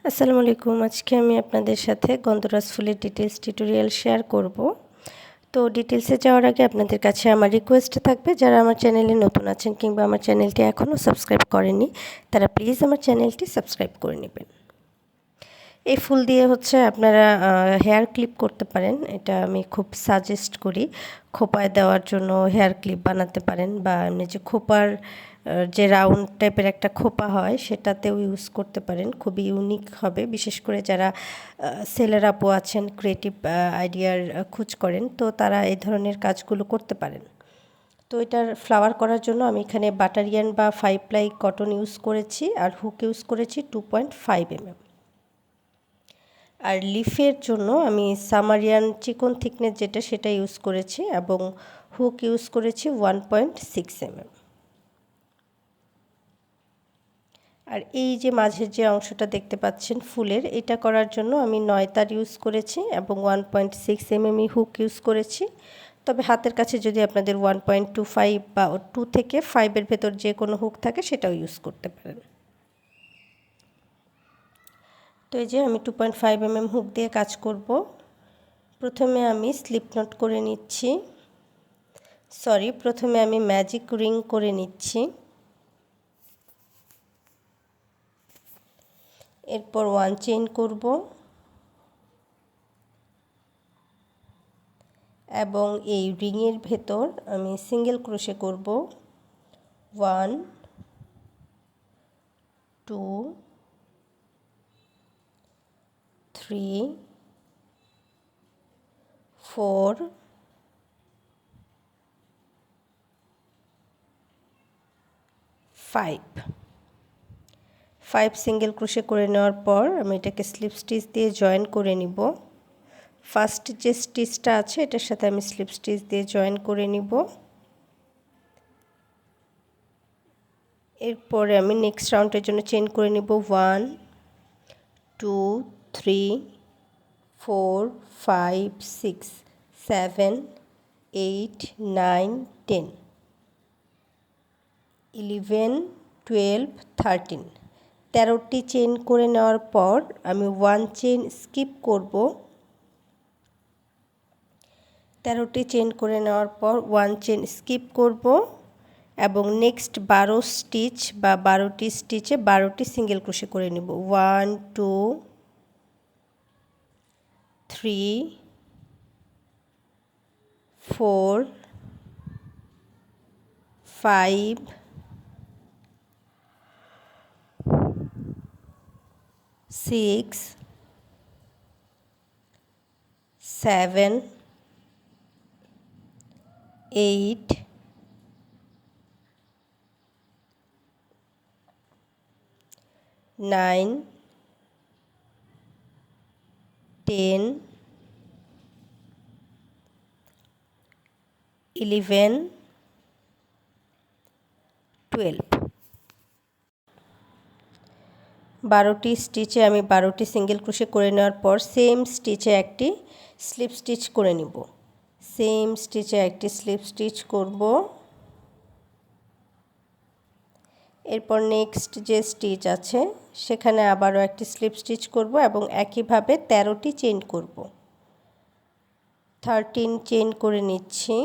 আসসালামু আলাইকুম। আজকে আমি আপনাদের সাথে গন্ধরাজ ফুলের ডিটেলস টিউটোরিয়াল শেয়ার করব। তো ডিটেলসে যাওয়ার আগে আপনাদের কাছে আমার রিকোয়েস্ট থাকবে, যারা আমার চ্যানেলে নতুন আছেন কিংবা আমার চ্যানেলটি এখনও সাবস্ক্রাইব করেননি, তারা প্লিজ আমার চ্যানেলটি সাবস্ক্রাইব করে নেবেন। এই ফুল দিয়ে আপনারা হেয়ার ক্লিপ করতে পারেন। এটা আমি খুব সাজেস্ট করি। খোঁপায় দেওয়ার জন্য হেয়ার ক্লিপ বানাতে পারেন, বা এমনি যে খোঁপার যে রাউন্ড টাইপের একটা খোঁপা হয় সেটাতেও ইউজ করতে পারেন। খুবই ইউনিক হবে, বিশেষ করে যারা সেলার আপু আছেন, ক্রিয়েটিভ আইডিয়ার খোঁজ করেন, তো তারা এই ধরনের কাজগুলো করতে পারেন। তো এটার ফ্লাওয়ার করার জন্য আমি এখানে বাটারিয়ান বা 5 প্লাই কটন ইউজ করেছি, আর হুক ইউজ করেছি 2.5 mm। আর লিফের জন্য আমি সামারিয়ান চিকন থিকনেস সেটা ইউজ করেছি, এবং হুক ইউজ করেছি 1.6 mm। আর এই যে মাঝের যে অংশটা দেখতে পাচ্ছেন ফুলের, এটা করার জন্য আমি 9 তার ইউজ করেছি এবং 1.6 mm হুক ইউজ করেছি। তবে হাতের কাছে যদি আপনাদের 1.25 বা 2 থেকে 5 এর ভেতর যে কোনো হুক থাকে সেটাও ইউজ করতে পারেন। তো এই যে আমি 2.5 mm হুক দিয়ে কাজ করব। প্রথমে আমি স্লিপ নট করে নিচ্ছি, প্রথমে আমি ম্যাজিক রিং করে নিচ্ছি। এরপর 1 চেইন করব এবং এই রিংয়ের ভেতর আমি সিঙ্গেল ক্রোশে করব। 1 2 3 4 5 সিঙ্গেল ক্রোশে করে নেওয়ার পর আমি এটাকে স্লিপ স্টিচ দিয়ে জয়েন করে নিব। ফার্স্ট যে স্টিচটা আছে এটার সাথে আমি স্লিপ স্টিচ দিয়ে জয়েন করে নিব। এরপরে আমি নেক্সট রাউন্ডের জন্য চেইন করে নিব 1 2 3 4 5 6 7 8 9 10 11 12 13 13টি চেইন করে নেওয়ার পর আমি 1 চেইন স্কিপ করব। 13টি চেইন করে নেওয়ার পর 1 চেইন স্কিপ করব এবং নেক্সট 12 স্টিচ বা 12টি স্টিচে 12টি সিঙ্গেল ক্রোশে করে নিব। 1 2 3 4 5 6 7 8 9 10 11 12 12টি স্টিচে আমি 12টি সিঙ্গেল ক্রোশে করে নেওয়ার পর সেম স্টিচে একটি স্লিপ স্টিচ করে নিব। সেম স্টিচে একটি স্লিপ স্টিচ করব। এরপর নেক্সট যে স্টিচ আছে সেখানে আবারও একটি স্লিপ স্টিচ করব এবং একইভাবে 13টি চেইন করব। 13 চেইন করে নিচ্ছি।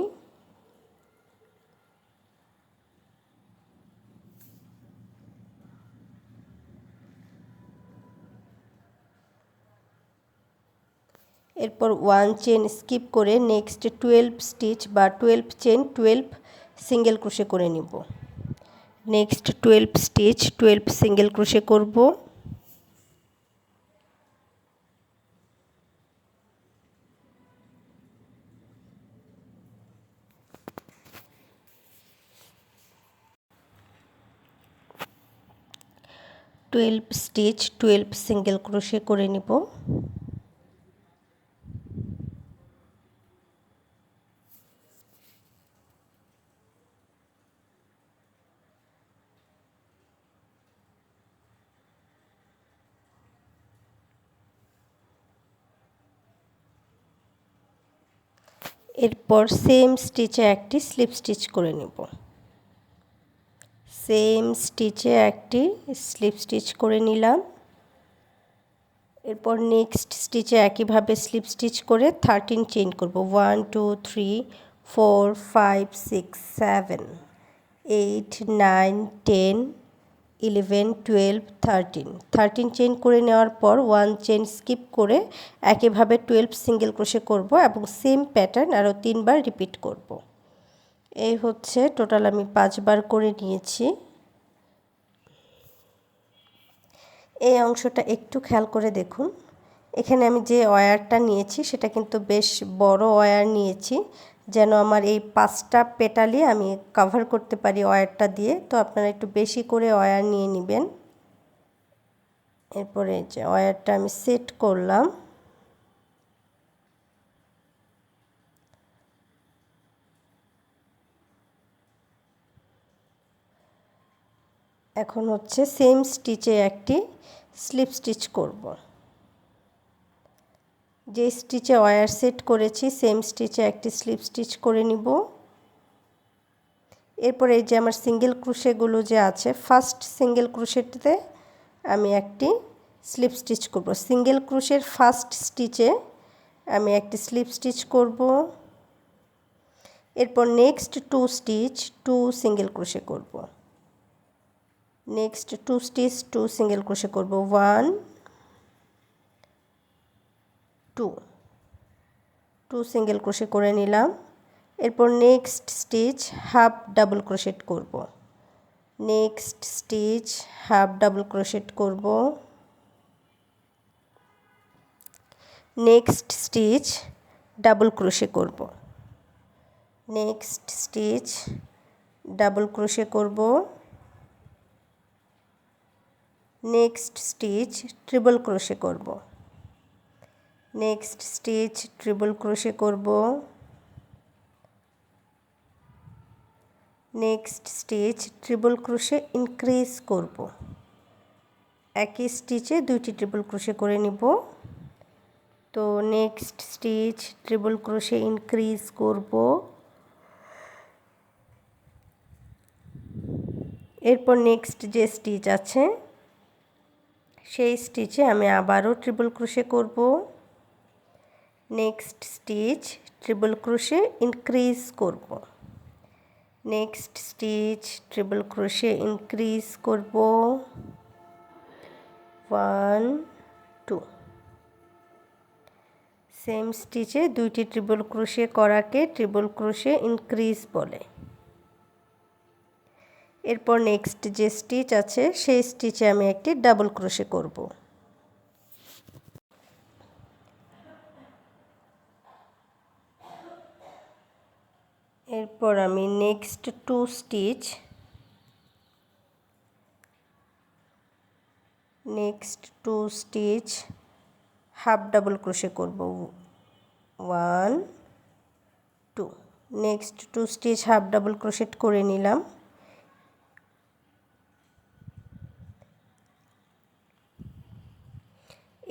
এরপর 1 চেইন স্কিপ করে নেক্সট 12 স্টিচ বা 12 চেইন 12 সিঙ্গেল ক্রোশে করে নিব। নেক্সট 12 স্টিচ 12 সিঙ্গেল ক্রোশে করব। স্টিচ 12 সিঙ্গেল ক্রোশে করে নিব। এরপর সেম স্টিচে একটি স্লিপ স্টিচ করে নিব। সেম স্টিচে একটি স্লিপ স্টিচ করে নিলাম। এরপর নেক্সট স্টিচে একইভাবে স্লিপ স্টিচ করে 13 চেইন করব। 1 2 3 4 5 6 7 8 9 10 11 12 13 চেইন করে নেওয়ার পর 1 চেইন স্কিপ করে একইভাবে 12 সিঙ্গেল ক্রোশে করব এবং সেম প্যাটার্ন আরও 3 বার রিপিট করব। এই হচ্ছে টোটাল আমি 5 বার করে নিয়েছি। এই অংশটা একটু খেয়াল করে দেখুন, এখানে আমি যে ওয়্যারটা নিয়েছি সেটা কিন্তু বেশ বড় ওয়্যার নিয়েছি, যেন আমার এই 5টা পেটালি আমি কভার করতে পারি ওয়্যারটা দিয়ে। তো আপনারা একটু বেশি করে ওয়্যার নিয়ে নেবেন। এরপরে যে ওয়্যারটা আমি সেট করলাম, এখন হচ্ছে সেম স্টিচে একটি স্লিপ স্টিচ করব। যে স্টিচে ওয়্যার সেট করেছি সেম স্টিচে একটি স্লিপ স্টিচ করে নিব। এরপর এই যে আমার সিঙ্গেল ক্রোশেগুলো যে আছে, ফার্স্ট সিঙ্গেল ক্রোশেতে আমি একটি স্লিপ স্টিচ করব। সিঙ্গেল ক্রোশের ফার্স্ট স্টিচে আমি একটি স্লিপ স্টিচ করব। এরপর নেক্সট 2 স্টিচ 2 সিঙ্গেল ক্রোশে করব। নেক্সট 2 স্টিচ 2 সিঙ্গেল ক্রোশে করব। 1 2 2 সিঙ্গেল ক্রোশে করে নিলাম। এরপর next stitch half double crochet করব। Next stitch half double crochet করব। নেক্সট স্টিচ ডাবল ক্রোশে করব। নেক্সট স্টিচ ডাবল ক্রোশে করব। নেক্সট স্টিচ ট্রিপল ক্রোশে করব। নেক্সট স্টিচ ট্রিপল ক্রোশে করব। Next stitch triple crochet increase করব। একই স্টিচে 2টি ট্রিপল ক্রোশে করে নিব। তো next stitch triple crochet increase করব। এরপর নেক্সট যে স্টিচ আছে সেই স্টিচে আমি আবারও ট্রিপল ক্রোশে করব। Next stitch triple crochet increase করব। Next stitch triple crochet increase করব। 1 2 সেম স্টিচে 2টি ট্রিপল ক্রোশে করাকে ট্রিপল ক্রোশে ইনক্রিজ বলে। এরপর নেক্সট যে স্টিচ আছে সেই স্টিচে আমি একটি ডাবল ক্রোশে করব। এরপর আমি next 2 stitch half double crochet করব। 1 2 next 2 stitch half double crochet করে নিলাম।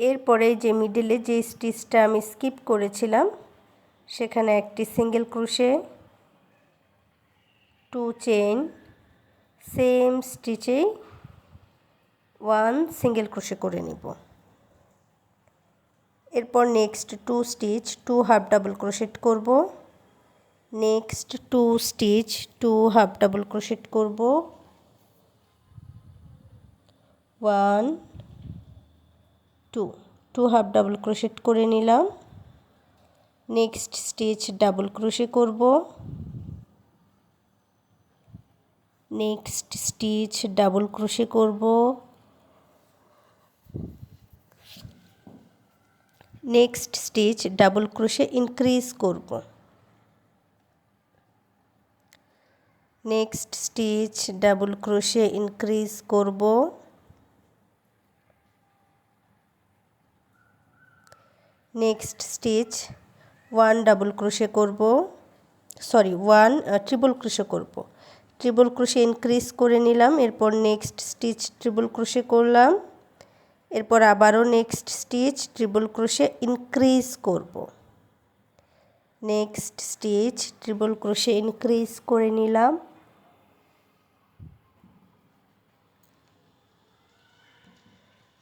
এরপরে যে মিডলে যে স্টিচটা আমি স্কিপ করেছিলাম সেখানে একটি সিঙ্গেল ক্রোশে 2 চেইন সেম স্টিচেই 1 সিঙ্গেল ক্রোশে করে নিব। এরপর next 2 stitch 2 half double crochet করব। Next 2 stitch 2 half double crochet করব। 1 2 2 হাফ ডাবল ক্রোশেট করে নিলাম। নেক্সট স্টিচ ডাবল ক্রোশে করব। নেক্সট স্টিচ ডাবল ক্রোশে করব। Next stitch double crochet increase করব। Next stitch double crochet increase করব। Next stitch 1 double crochet করব, sorry 1 triple crochet করব। Triple crochet increase করে নিলাম। এরপর নেক্সট স্টিচ ট্রিপল ক্রোশে করলাম। এরপর আবারও next stitch triple crochet increase করব। Next stitch triple crochet increase করে নিলাম।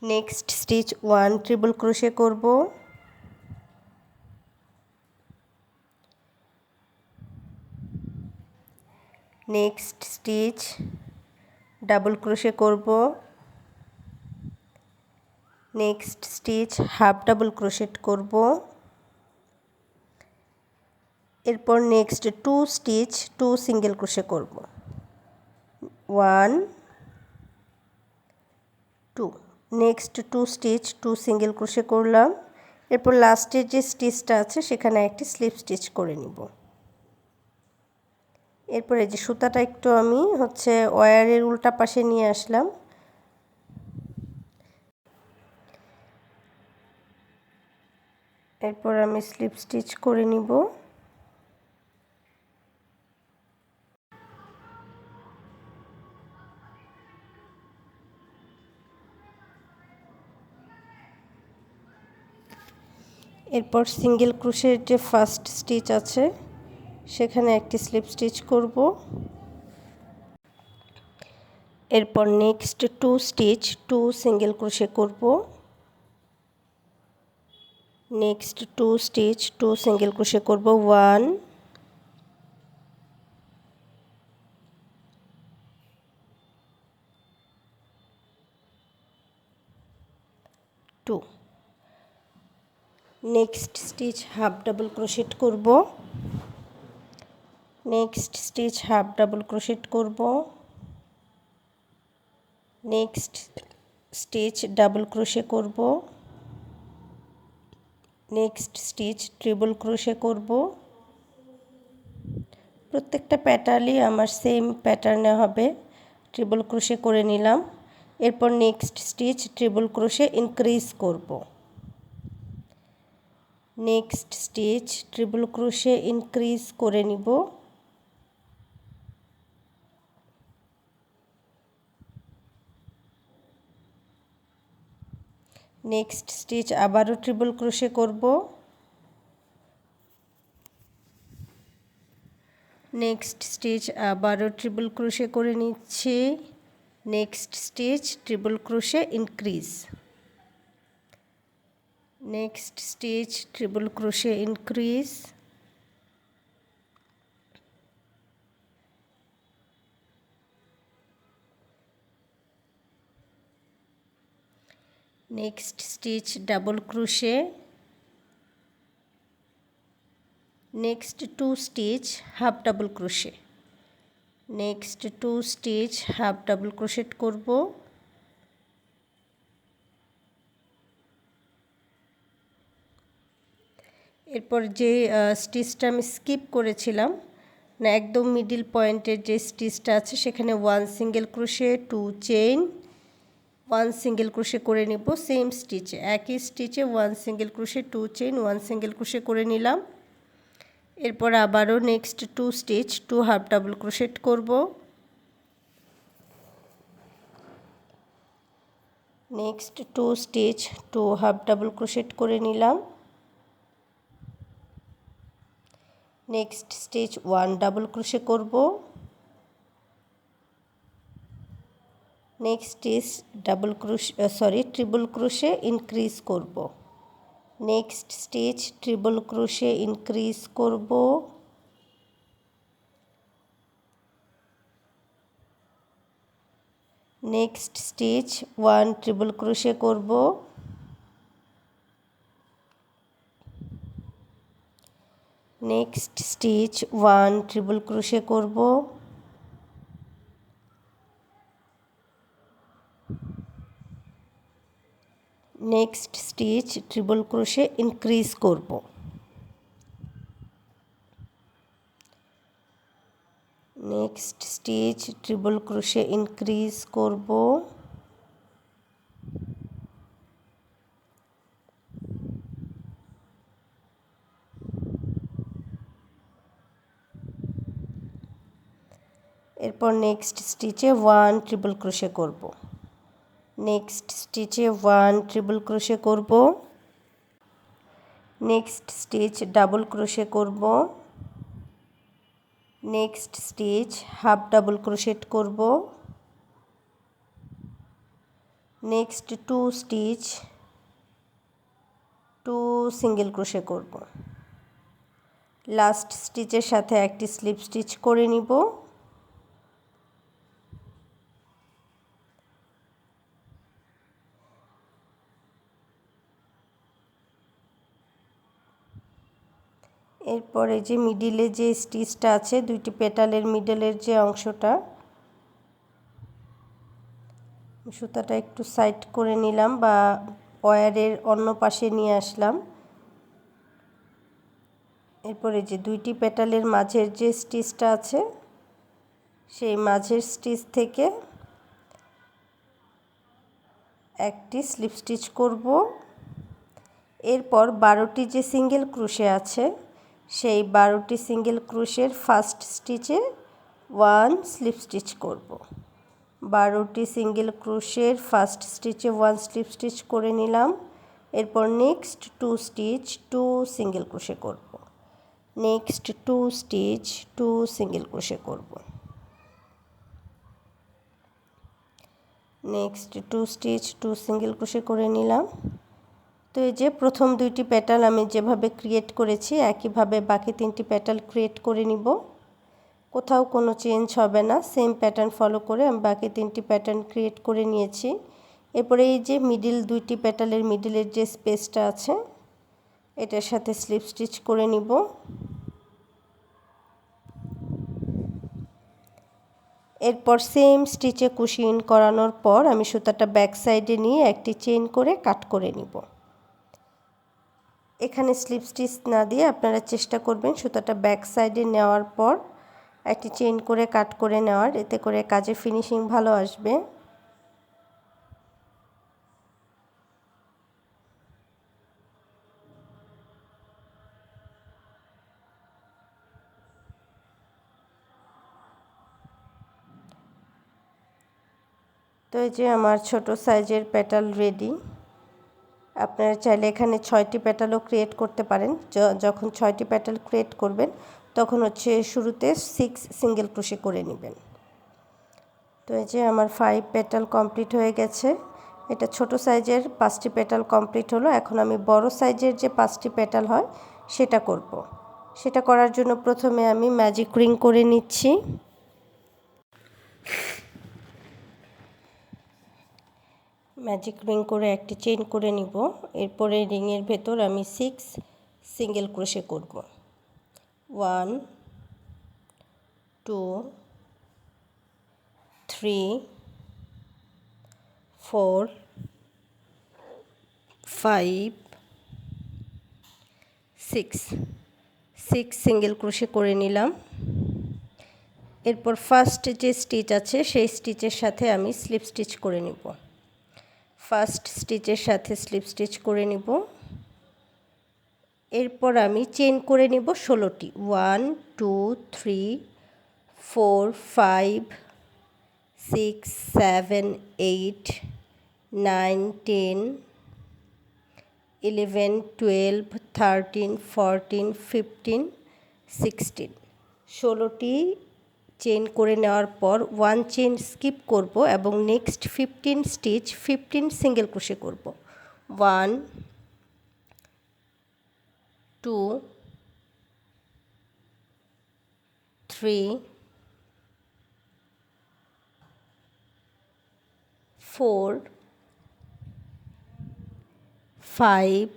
নেক্সট স্টিচ 1 ট্রিপল ক্রোশে করব, নেক্সট স্টিচ ডাবল ক্রোশে করব, next stitch half double crochet করব, এরপর নেক্সট 2 স্টিচ 2 সিঙ্গেল ক্রোশে করব, 1 2, নেক্সট 2 স্টিচ 2 সিঙ্গেল ক্রোশে করলাম। এরপর লাস্টের যে স্টিচটা আছে সেখানে একটি স্লিপ স্টিচ করে নিব। এরপরে যে সুতাটা একটু আমি ওয়্যারের উল্টা পাশে নিয়ে আসলাম, এরপর আমি স্লিপ স্টিচ করে নিব। এরপর সিঙ্গেল ক্রোশের যে ফার্স্ট স্টিচ আছে সেখানে একটি স্লিপ স্টিচ করব। এরপর নেক্সট 2 স্টিচ 2 সিঙ্গেল ক্রোশে করব, নেক্সট 2 স্টিচ 2 সিঙ্গেল ক্রোশে করব, 1 2, next stitch half double crochet করব, next stitch half double crochet করব, নেক্সট স্টিচ ডাবল ক্রোশে করব, নেক্সট স্টিচ ট্রিপল ক্রোশে করব। প্রত্যেকটা প্যাটার্নই আমার সেম প্যাটার্নে হবে, ট্রিপল ক্রোশে করে নিলাম। এরপর next stitch triple crochet increase করব, next stitch triple crochet increase করে নিব। নেক্সট স্টিচ আবারও ট্রিপল ক্রোশে করব, নেক্সট স্টিচ আবারও ট্রিপল ক্রোশে করে নিচ্ছি, next stitch triple crochet increase, next stitch triple crochet increase, next stitch double crochet, next 2 stitch half double crochet, next 2 stitch half double crochet করব, এরপর যে স্টিচটা আমি skip করেছিলাম না, একদম মিডিল পয়েন্টের যে স্টিচটা আছে সেখানে 1 single crochet 2 chain 1 single crochet করে নিব। সেম স্টিচে একই স্টিচে 1 single crochet 2 chain 1 single crochet করে নিলাম। এরপর আবারও next 2 stitch 2 half double crochet করব, next 2 stitch 2 half double crochet করে নিলাম। নেক্সট স্টিচ 1 ডাবল ক্রোশে করব, next stitch triple crochet increase করব, next stitch triple crochet increase করব, নেক্সট স্টিচ 1 ট্রিপল ক্রোশে করব, নেক্সট স্টিচ 1 ট্রিপল ক্রোশে করব, next stitch triple crochet increase করব, next stitch triple crochet increase করব, এরপর next স্টিচে 1 triple crochet করব, next স্টিচে 1 ট্রিপল ক্রোশে করব, নেক্সট স্টিচ ডাবল ক্রোশে করব, next stitch half double crochet করব, নেক্সট 2 স্টিচ 2 সিঙ্গেল ক্রোশে করব। লাস্ট স্টিচের সাথে একটি স্লিপ স্টিচ করে নিব। এরপরে যে মিডিলে যে স্টিচটা আছে, দুইটি পেটালের মিডলের যে অংশটা, সুতাটা একটু সাইড করে নিলাম বা ওয়্যারের অন্য পাশে নিয়ে আসলাম। এরপরে যে দুইটি পেটালের মাঝের যে স্টিচটা আছে, সেই মাঝের স্টিচ থেকে একটি স্লিপ স্টিচ করব। এরপর 12টি যে সিঙ্গেল ক্রোশে আছে, সেই 12টি সিঙ্গেল ক্রোশের ফার্স্ট স্টিচে 1 স্লিপ স্টিচ করব। 12টি সিঙ্গেল ক্রোশের ফার্স্ট স্টিচে 1 স্লিপ স্টিচ করে নিলাম। এরপর নেক্সট 2 স্টিচ 2 সিঙ্গেল ক্রোশে করব। নেক্সট 2 স্টিচ 2 সিঙ্গেল ক্রোশে করব। নেক্সট 2 স্টিচ 2 সিঙ্গেল ক্রোশে করে নিলাম। তো এই যে প্রথম দুইটি পেটাল আমি যেভাবে ক্রিয়েট করেছি, একইভাবে বাকি 3টি পেটাল ক্রিয়েট করে নিব। কোথাও কোনো চেঞ্জ হবে না, সেম প্যাটার্ন ফলো করে আমি বাকি 3টি প্যাটার্ন ক্রিয়েট করে নিয়েছি। এরপরে এই যে মিডিল দুইটি পেটালের মিডিলের যে স্পেসটা আছে, এটার সাথে স্লিপ স্টিচ করে নিব। এরপর সেম স্টিচে কুশি ইন করানোর পর আমি সুতাটা ব্যাক সাইডে নিয়ে একটি চেইন করে কাট করে নিব। এখানে স্লিপ স্টিচ না দিয়ে আপনারা চেষ্টা করবেন সুতাটা ব্যাক সাইডে নেওয়ার পর একটি চেইন করে কাট করে নেওয়ার, এতে করে কাজের ফিনিশিং ভালো আসবে। তো এই যে আমার ছোট সাইজের পেটাল রেডি। আপনারা চাইলে এখানে 6টি পেটালও ক্রিয়েট করতে পারেন। যখন 6টি পেটাল ক্রিয়েট করবেন তখন হচ্ছে শুরুতে 6 সিঙ্গেল ক্রোশে করে নেবেন। তো এই যে আমার 5 পেটাল কমপ্লিট হয়ে গেছে। এটা ছোট সাইজের 5টি পেটাল কমপ্লিট হলো। এখন আমি বড় সাইজের যে 5টি পেটাল হয় সেটা করব। সেটা করার জন্য প্রথমে আমি ম্যাজিক রিং করে নিচ্ছি। ম্যাজিক রিং করে একটি চেইন করে নিব। এরপরে রিংয়ের ভেতর আমি 6 সিঙ্গেল ক্রোশে করব। 1 2 3 4 5 6 সিঙ্গেল ক্রোশে করে নিলাম। এরপর ফার্স্ট যে স্টিচ আছে সেই স্টিচের সাথে আমি স্লিপ স্টিচ করে নিব। ফার্স্ট স্টিচের সাথে স্লিপ স্টিচ করে নিব। এরপর আমি চেইন করে নিব 16টি। 1 2 3 4 5 6 7 8 9 10 11 12 13 14 15 16 16টি চেইন করে নেওয়ার পর 1 চেইন স্কিপ করব এবং নেক্সট 15 স্টিচ 15 সিঙ্গেল ক্রোশে করব। 1 2 3 4 5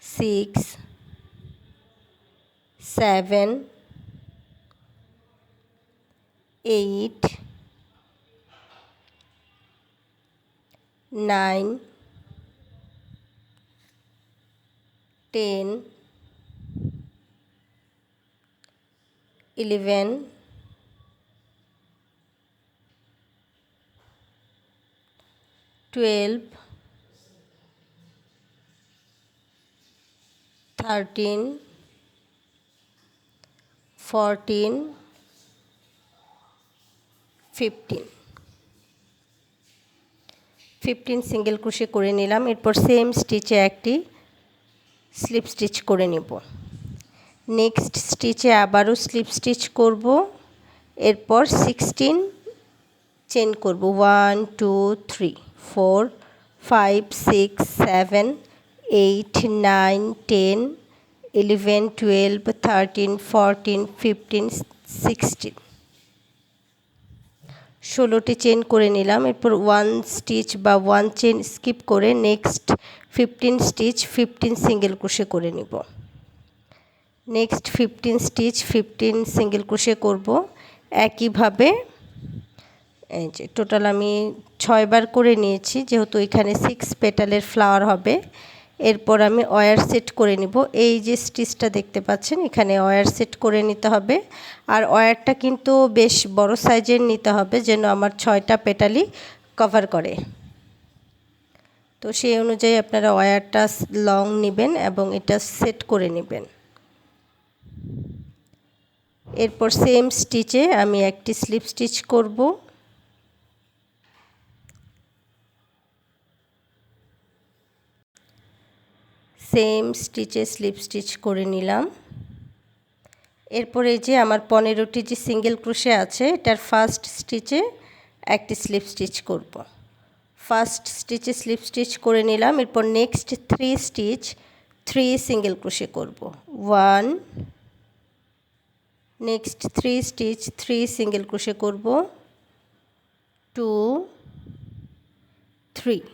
6 7 8 9 10 11 12 13 14 15 সিঙ্গেল ক্রোশে করে নিলাম। এরপর সেম স্টিচে একটি স্লিপ স্টিচ করে নেব। নেক্সট স্টিচে আবারও স্লিপ স্টিচ করব। এরপর 16 চেন করব 1 2 3 4 5 6 7 8 9 10 11 12 13 14 15 16 16টি চেন করে নিলাম। এরপর 1 স্টিচ বা 1 চেন স্কিপ করে নেক্সট 15 স্টিচ 15 সিঙ্গেল ক্রোশে করে নিব। নেক্সট 15 স্টিচ 15 সিঙ্গেল ক্রোশে করব। একইভাবে এই যে টোটাল আমি 6 বার করে নিয়েছি, যেহেতু এখানে 6 পেটালের ফ্লাওয়ার হবে। এরপর আমি ওয়্যার সেট করে নিব। এই যে স্টিচটা দেখতে পাচ্ছেন, এখানে ওয়্যার সেট করে নিতে হবে। আর ওয়্যারটা কিন্তু বেশ বড় সাইজের নিতে হবে, যেন আমার 6টা পেটালই কভার করে। তো সেই অনুযায়ী আপনারা ওয়্যারটা লং নেবেন এবং এটা সেট করে নেবেন। এরপর সেম স্টিচে আমি একটি স্লিপ স্টিচ করব। সেম স্টিচে স্লিপ স্টিচ করে নিলাম। এরপর এই যে আমার 15টি যে সিঙ্গেল ক্রোশে আছে, এটার ফার্স্ট স্টিচে একটি স্লিপ স্টিচ করব। ফার্স্ট স্টিচে স্লিপ স্টিচ করে নিলাম। এরপর নেক্সট 3 স্টিচ 3 সিঙ্গেল ক্রোশে করব। 1 নেক্সট 3 স্টিচ 3 সিঙ্গেল ক্রোশে করব। 2 3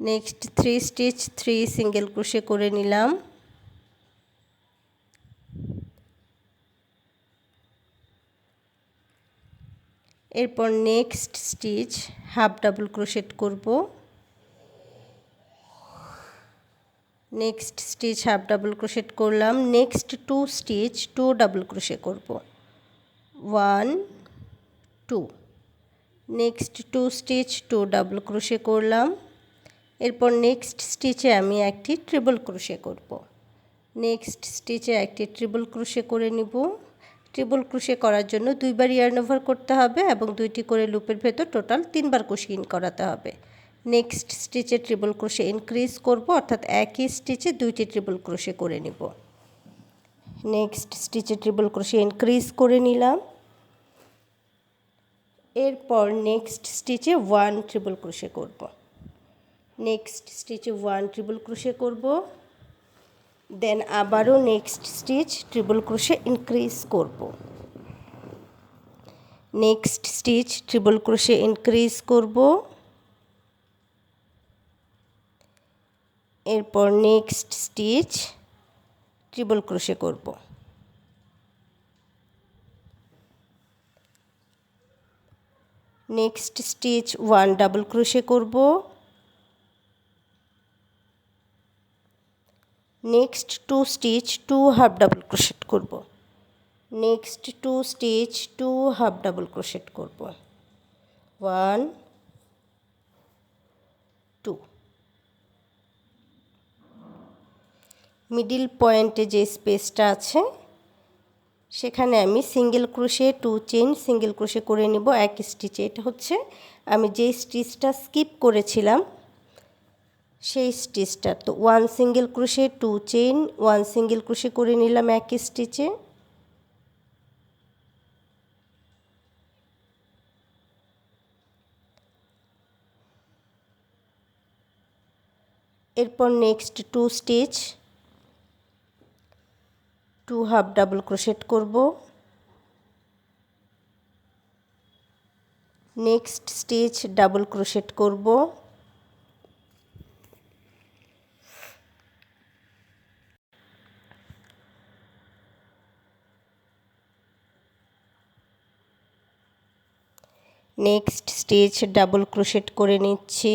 নেক্সট 3 স্টিচ 3 সিঙ্গেল ক্রোশে করে নিলাম। এরপর next stitch half double crochet করব। Next stitch half double crochet করলাম। নেক্সট 2 স্টিচ 2 ডাবল ক্রোশে করব। 1 2 নেক্সট 2 স্টিচ 2 ডাবল ক্রোশে করলাম। এরপর নেক্সট স্টিচে আমি একটি ট্রিপল ক্রোশে করব। নেক্সট স্টিচে একটি ট্রিপল ক্রোশে করে নিব। ট্রিপল ক্রোশে করার জন্য 2 বার ইয়ার্ন ওভার করতে হবে এবং 2টি করে লুপের ভেতর টোটাল 3 বার কুশি ইন করাতে হবে। নেক্সট স্টিচে ট্রিপল ক্রোশে ইনক্রিজ করব, অর্থাৎ একই স্টিচে 2টি ট্রিপল ক্রোশে করে নিব। নেক্সট স্টিচে ট্রিপল ক্রোশে ইনক্রিজ করে নিলাম। এরপর নেক্সট স্টিচে 1 ট্রিপল ক্রোশে করব। নেক্সট স্টিচে 1 ট্রিপল ক্রোশে করব। দেন আবারও next stitch triple crochet increase করব। Next stitch triple crochet increase করব। এরপর নেক্সট স্টিচ ট্রিপল ক্রোশে করব। নেক্সট স্টিচ 1 ডাবল ক্রোশে করব। Next 2 stitch 2 half double crochet করব। Next 2 stitch 2 half double crochet করব। 1 2 middle পয়েন্টে যে স্পেসটা আছে সেখানে আমি single crochet 2 chain single crochet করে নিব এক স্টিচে। এটা হচ্ছে আমি যে স্টিচটা স্কিপ করেছিলাম সেই স্টিচটা। তো 1 single crochet 2 chain 1 single crochet করে নিলাম এক স্টিচে। এরপর next 2 stitch 2 half double crochet করব। নেক্সট স্টিচ ডাবল ক্রোশেট করব। নেক্সট স্টিচ ডাবল ক্রোশেট করে নিচ্ছি।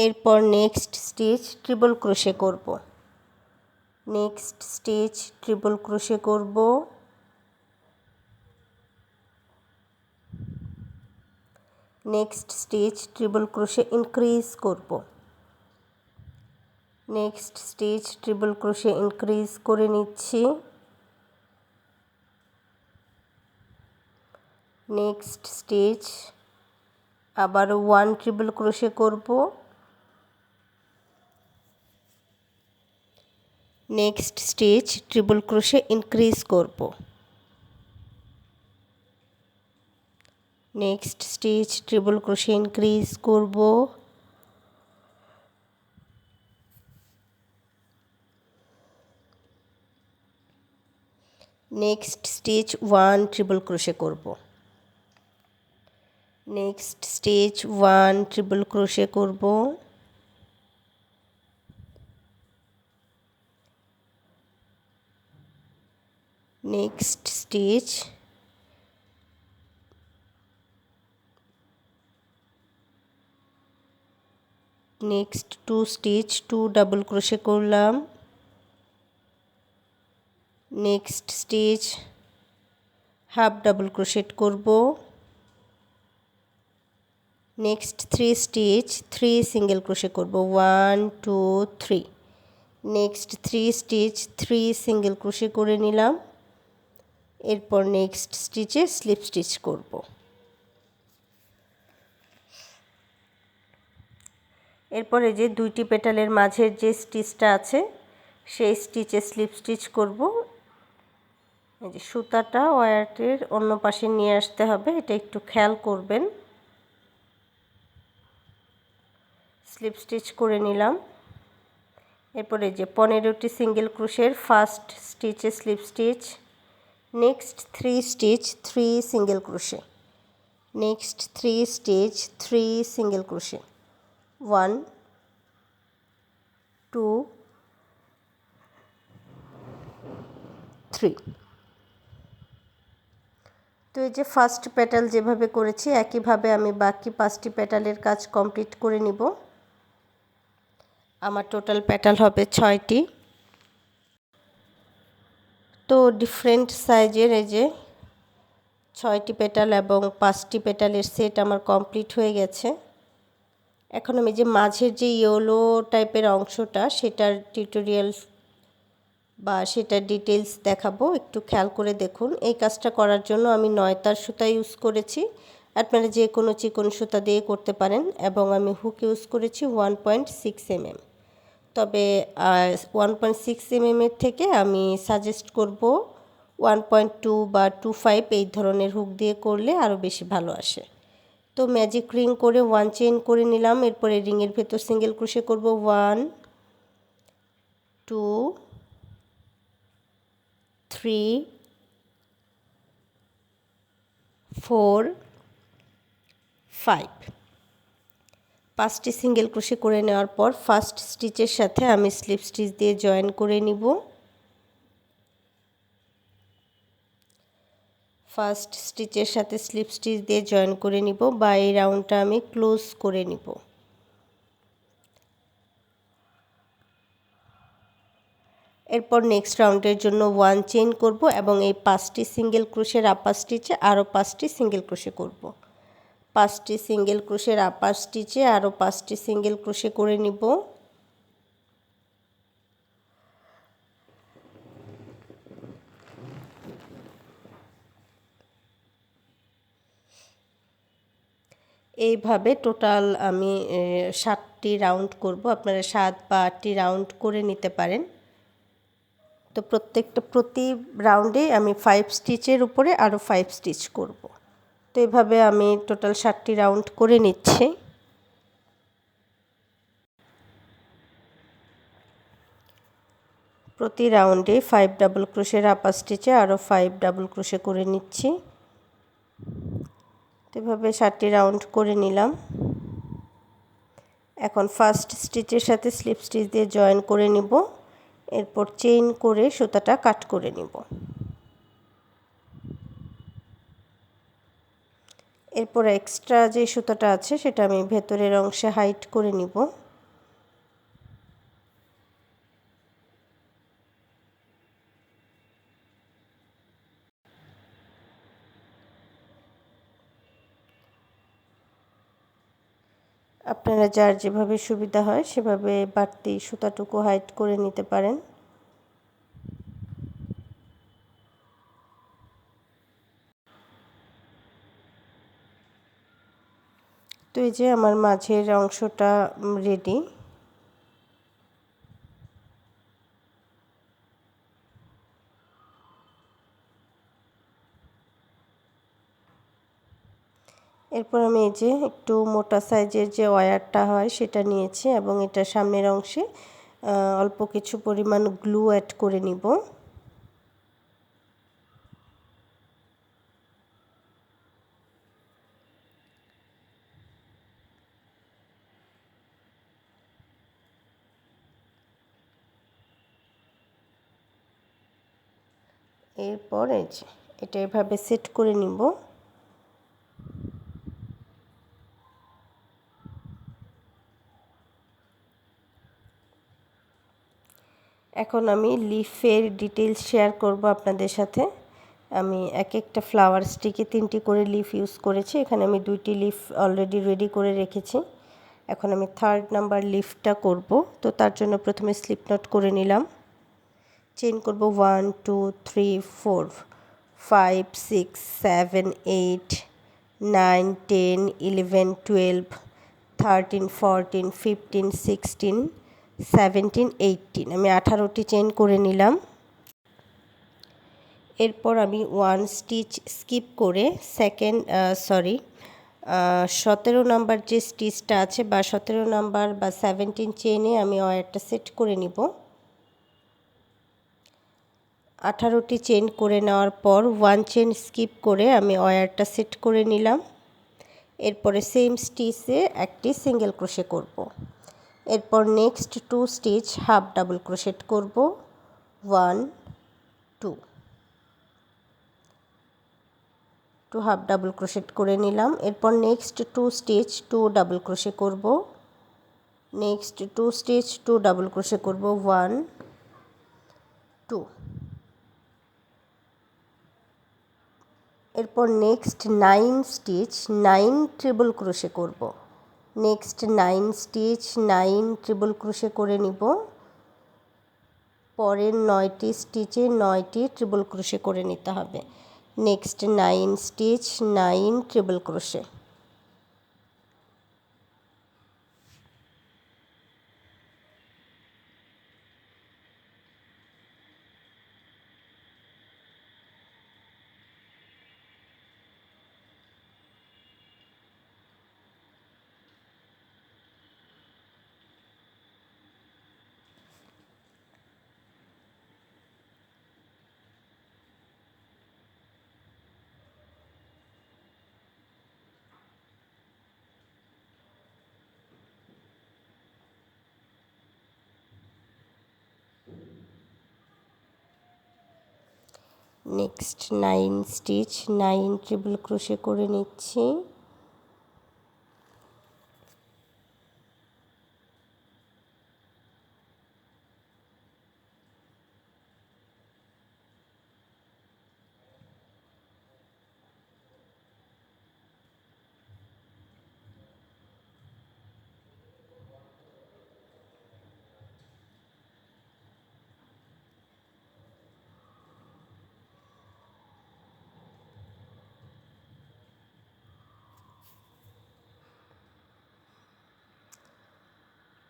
এরপর নেক্সট স্টিচ ট্রিপল ক্রোশে করব। নেক্সট স্টিচ ট্রিপল ক্রোশে করব। Next stitch triple crochet increase করব। Next stitch triple crochet increase করে নিচ্ছি। নেক্সট স্টিচ আবার 1 ট্রিপল ক্রোশে করব। Next stitch triple crochet increase করব। Next stitch triple crochet increase করব, next stitch 1 triple crochet করব, next stitch 1 triple crochet করব, next stitch next 2 stitch 2 double crochet করলাম, next stitch half double crochet করব, next 3 stitch 3 single crochet করব 1 2 3, next 3 stitch 3 single crochet করে নিলাম। এরপর next স্টিচে slip stitch করব। এরপরে যে দুইটি পেটালের মাঝের যে স্টিচটা আছে সেই স্টিচে স্লিপ স্টিচ করব। এই যে সুতাটা ওয়্যারটির অন্য পাশে নিয়ে আসতে হবে, এটা একটু খেয়াল করবেন। স্লিপ স্টিচ করে নিলাম। এরপরে যে 15টি সিঙ্গেল ক্রোশের ফার্স্ট স্টিচে slip stitch, next 3 stitch 3 single crochet, next 3 stitch 3 single crochet 1 2 3। তো এই যে ফার্স্ট পেটাল যেভাবে করেছি একইভাবে আমি বাকি 5টি পেটালের কাজ কমপ্লিট করে নিব। আমার টোটাল পেটাল হবে 6টি। তো ডিফারেন্ট সাইজের এই যে 6টি পেটাল এবং 5টি পেটালের সেট আমার কমপ্লিট হয়ে গেছে। এখন আমি যে মাঝের যে ইয়েলো টাইপের অংশটা সেটার টিউটোরিয়াল বা সেটার ডিটেলস দেখাবো, একটু খেয়াল করে দেখুন। এই কাজটা করার জন্য আমি 9 তার সুতা ইউজ করেছি, আপনারা যে কোনো চিকন সুতা দিয়ে করতে পারেন, এবং আমি হুক ইউজ করেছি 1.6 mm। তবে 1.6 mm এর থেকে আমি সাজেস্ট করব 1.2 বা 2.5 এই ধরনের হুক দিয়ে করলে আরও বেশি ভালো আসে। তো ম্যাজিক রিং করে 1 চেইন করে নিলাম। এরপরে রিংয়ের ভেতর সিঙ্গেল ক্রোশে করব 1 2 3 4 5। 5টি সিঙ্গেল ক্রোশে করে নেওয়ার পর ফার্স্ট স্টিচের সাথে আমি স্লিপ স্টিচ দিয়ে জয়েন করে নিব। ফার্স্ট স্টিচের সাথে স্লিপ স্টিচ দিয়ে জয়েন করে নিব বা এই রাউন্ডটা আমি ক্লোজ করে নিব। এরপর নেক্সট রাউন্ডের জন্য 1 চেইন করব এবং এই 5টি সিঙ্গেল ক্রোশের আপার স্টিচে আরও 5টি সিঙ্গেল ক্রোশে করব। 5টি সিঙ্গেল ক্রোশের আপার স্টিচে আরও 5টি সিঙ্গেল ক্রোশে করে নিব। এইভাবে টোটাল আমি 7টি রাউন্ড করব। আপনারা 7 বা 8টি রাউন্ড করে নিতে পারেন। তো প্রতি রাউন্ডে আমি 5 স্টিচের উপরে আরও 5 স্টিচ করব। তো এইভাবে আমি টোটাল 7টি রাউন্ড করে নিচ্ছি। প্রতি রাউন্ডে 5 ডাবল ক্রোশের আপার স্টিচে আরও 5 ডাবল ক্রোশে করে নিচ্ছি। তো এভাবে 7টি রাউন্ড করে নিলাম। এখন ফার্স্ট স্টিচের সাথে স্লিপ স্টিচ দিয়ে জয়েন করে নিব। এরপর চেইন করে সুতাটা কাট করে নিব। এরপর এক্সট্রা যে সুতাটা আছে সেটা আমি ভেতরের অংশে হাইড করে নিব। আপনারা যার যেভাবে সুবিধা হয় সেভাবে বাড়তি সুতাটুকু হাইড করে নিতে পারেন। তো এই যে আমার মাঝের অংশটা রেডি। এরপর আমি এই যে একটু মোটা সাইজের যে ওয়্যারটা হয় সেটা নিয়েছি এবং এটা সামনের অংশে অল্প কিছু পরিমাণ গ্লু অ্যাড করে নিব। এরপর এই যে এটা এভাবে সেট করে নিব। এখন আমি লিফের ডিটেইলস শেয়ার করব আপনাদের সাথে। আমি এক একটা ফ্লাওয়ার স্টিকে 3টি করে লিফ ইউজ করেছি। এখানে আমি 2টি লিফ অলরেডি রেডি করে রেখেছি। এখন আমি 3rd নাম্বার লিফটা করব। তো তার জন্য প্রথমে স্লিপ নট করে নিলাম। চেইন করব 1 2 3 4 5 6 7 8 9 10 11 12 13 14 15 16 17 18 আমি 18টি চেইন করে নিলাম। এরপর আমি 1 স্টিচ স্কিপ করে 17 নাম্বার যে স্টিচটা আছে বা 17 নাম্বার বা 17 চেইনে আমি ওয়্যারটা সেট করে নিব। 18টি চেইন করে নেওয়ার পর 1 চেইন স্কিপ করে আমি ওয়্যারটা সেট করে নিলাম। এরপরে সেম স্টিচে একটি সিঙ্গেল ক্রোশে করব। এরপর next 2 stitch half double crochet করব। 1 2 হাফ ডাবল ক্রোশেট করে নিলাম। এরপর নেক্সট 2 স্টিচ 2 ডাবল ক্রোশে করব। নেক্সট 2 স্টিচ 2 ডাবল ক্রোশে করব। 1 2 এরপর নেক্সট 9 স্টিচ 9 ট্রিপল ক্রোশে করব। নেক্সট 9 স্টিচ 9 ট্রিপল ক্রোশে করে নিব। পরের 9টি স্টিচে 9টি ট্রিপল ক্রোশে করে নিতে হবে। Next 9 stitch 9 triple crochet. Next 9 stitch 9 triple crochet করে নিচ্ছি।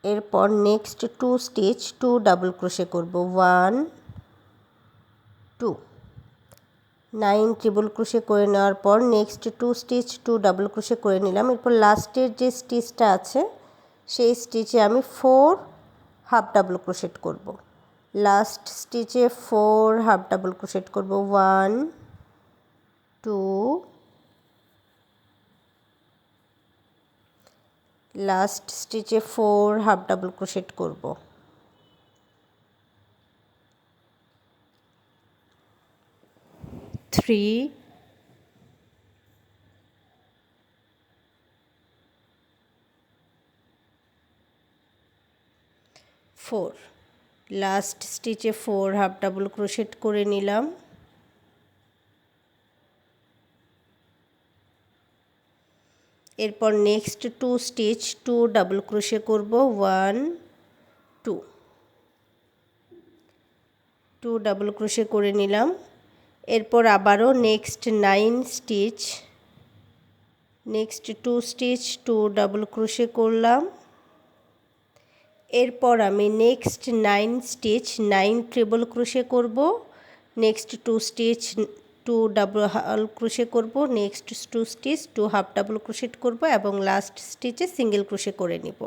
এরপর নেক্সট 2 স্টিচ 2 ডাবল ক্রোশে করব। 1 2 9 ট্রিপল ক্রোশে করে নেওয়ার পর নেক্সট 2 স্টিচ 2 ডাবল ক্রোশে করে নিলাম। এরপর লাস্টের যে স্টিচটা আছে সেই স্টিচে আমি 4 হাফ ডাবল ক্রোশেট করব। লাস্ট স্টিচে 4 হাফ ডাবল ক্রোশেট করব। 1 2 লাস্ট স্টিচে 4 হাফ ডাবল ক্রোশেট করব। 3 4 লাস্ট স্টিচে 4 হাফ ডাবল ক্রোশেট করে নিলাম। এরপর নেক্সট 2 স্টিচ 2 ডাবল ক্রোশে করব। 1 2 ডাবল ক্রোশে করে নিলাম। এরপর আবারও next 9 stitch next 2 stitch 2 double crochet করলাম। এরপর আমি নেক্সট 9 স্টিচ 9 ট্রিপল ক্রোশে করব। নেক্সট 2 স্টিচ 2 ডাবল ক্রোশে করব, next 2 stitch 2 half double crochet করব এবং লাস্ট স্টিচে সিঙ্গেল ক্রোশে করে নিব।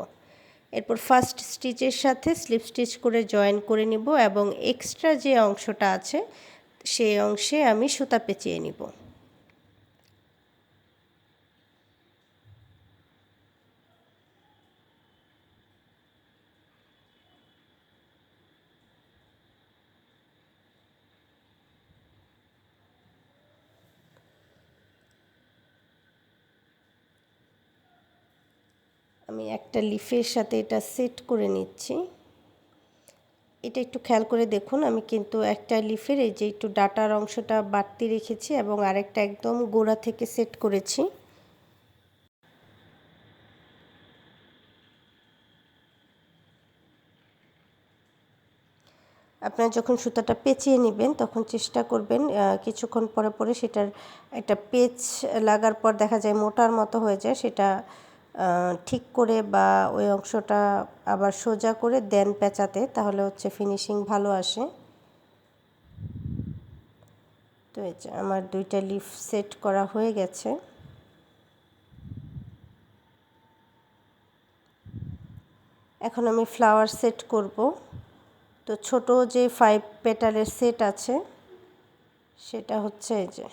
এরপর ফার্স্ট স্টিচের সাথে স্লিপ স্টিচ করে জয়েন করে নিব এবং এক্সট্রা যে অংশটা আছে সেই অংশে আমি সুতা পেঁচিয়ে নিব। আমি একটা লিফের সাথে এটা সেট করে নিচ্ছি। এটা একটু খেয়াল করে দেখুন, আমি কিন্তু একটা লিফের এই যে একটু ডাটার অংশটা বাড়তি রেখেছি এবং আরেকটা একদম গোড়া থেকে সেট করেছি। আপনারা যখন সুতাটা পেঁচিয়ে নেবেন তখন চেষ্টা করবেন কিছুক্ষণ পরে পরে সেটার একটা পেঁচ লাগার পর দেখা যায় মোটার মতো হয়ে যায়, সেটা ঠিক করে বা ওই অংশটা আবার সোজা করে দেন পেঁচাতে, তাহলে হচ্ছে ফিনিশিং ভালো আসে। তো এই যে আমার 2টা লিফ সেট করা হয়ে গেছে। এখন আমি ফ্লাওয়ার সেট করব। তো ছোট যে 5 পেটালের সেট আছে সেটা হচ্ছে এই যে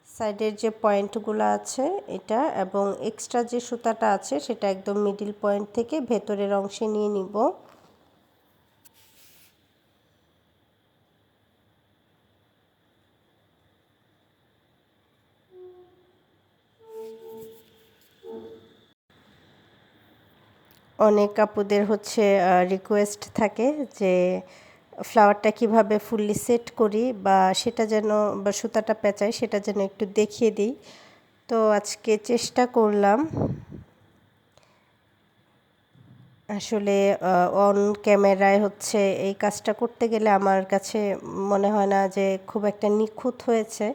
সাইডের যে পয়েন্টগুলো আছে এটা, এবং এক্সট্রা যে সুতাটা আছে সেটা একদম মিডল পয়েন্ট থেকে ভেতরের অংশে নিয়ে নিব। অনেক আপুদের হচ্ছে রিকোয়েস্ট থাকে যে ফ্লাওয়ারটা কিভাবে ফুললি সেট করি বা সেটা যেন বা সুতাটা পেঁচাই সেটা যেন একটু দেখিয়ে দিই। তো আজকে চেষ্টা করলাম। আসলে অন ক্যামেরায় হচ্ছে এই কাজটা করতে গেলে আমার কাছে মনে হয় না যে খুব একটা নিখুঁত হয়েছে,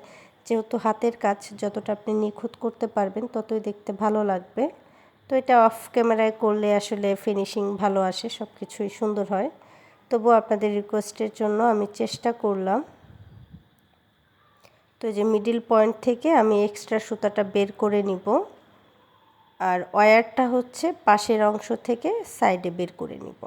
যেহেতু হাতের কাজ যতটা আপনি নিখুঁত করতে পারবেন ততই দেখতে ভালো লাগবে। তো এটা অফ ক্যামেরায় করলে আসলে ফিনিশিং ভালো আসে, সব কিছুই সুন্দর হয়। তবুও আপনাদের রিকোয়েস্টের জন্য আমি চেষ্টা করলাম। তো যে মিডল পয়েন্ট থেকে আমি এক্সট্রা সুতাটা বের করে নিব, আর ওয়্যারটা হচ্ছে পাশের অংশ থেকে সাইডে বের করে নিব।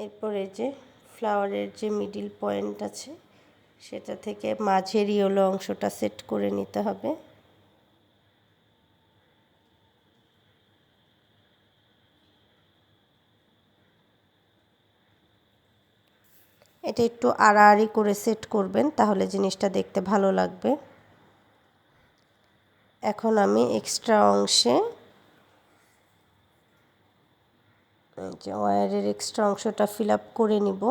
এরপরে যে ফ্লাওয়ারের যে মিডল পয়েন্ট আছে সেটা থেকে মাঝের ইয়েলো অংশটা সেট করে নিতে হবে। এটা একটু আড়াআড়ি করে সেট করবেন, তাহলে জিনিসটা দেখতে ভালো লাগবে। এখন আমি এক্সট্রা অংশে যে ওয়্যারের এক্সট্রা অংশটা ফিল আপ করে নিব।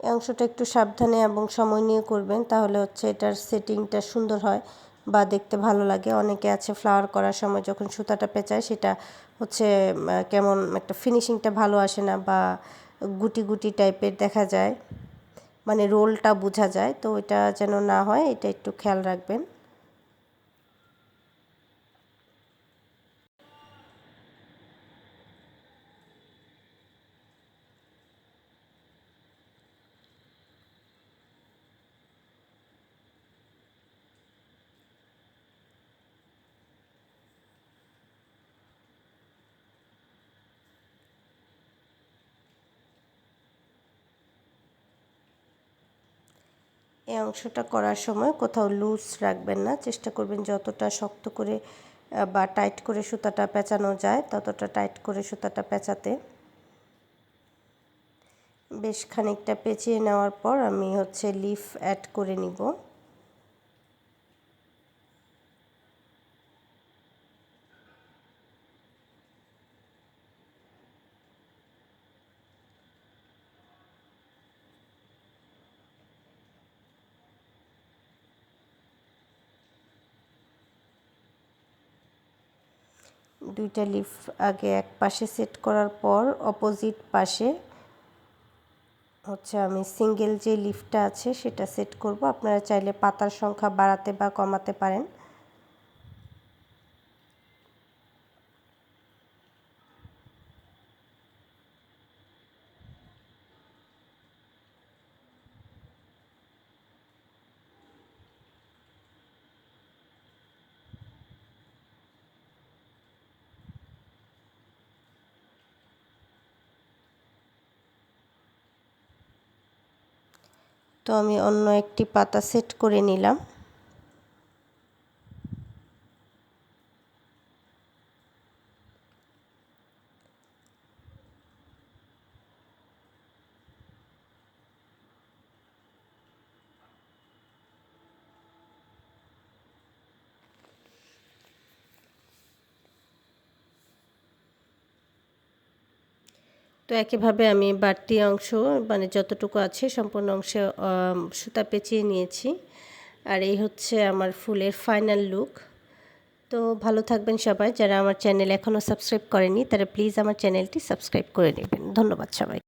এই অংশটা একটু সাবধানে এবং সময় নিয়ে করবেন, তাহলে হচ্ছে এটার সেটিংটা সুন্দর হয় বা দেখতে ভালো লাগে। অনেকে আছে ফ্লাওয়ার করার সময় যখন সুতাটা পেঁচায় সেটা হচ্ছে কেমন একটা ফিনিশিংটা ভালো আসে না বা গুটি গুটি টাইপের দেখা যায়, মানে রোলটা বোঝা যায়। তো এটা যেন না হয় এটা একটু খেয়াল রাখবেন। এই অংশটা করার সময় কোথাও লুজ রাখবেন না, চেষ্টা করবেন যতটা শক্ত করে বা টাইট করে সুতাটা পেঁচানো যায় ততটা টাইট করে সুতাটা পেঁচাতে। বেশ খানিকটা পেঁচিয়ে নেওয়ার পর আমি হচ্ছে লিফ অ্যাড করে নিব। দুইটা লিফ আগে এক পাশে সেট করার পর অপোজিট পাশে হচ্ছে আমি সিঙ্গেল যে লিফটা আছে সেটা সেট করব। আপনারা চাইলে পাতার সংখ্যা বাড়াতে বা কমাতে পারেন। তো আমি অন্য একটি পাতা সেট করে নিলাম। তো একইভাবে আমি বাড়তি অংশ মানে যতটুকু আছে সম্পূর্ণ অংশে সুতা পেঁচিয়ে নিয়েছি। আর এই হচ্ছে আমার ফুলের ফাইনাল লুক। তো ভালো থাকবেন সবাই। যারা আমার চ্যানেল এখনও সাবস্ক্রাইব করেনি তারা প্লিজ আমার চ্যানেলটি সাবস্ক্রাইব করে নেবেন। ধন্যবাদ সবাই।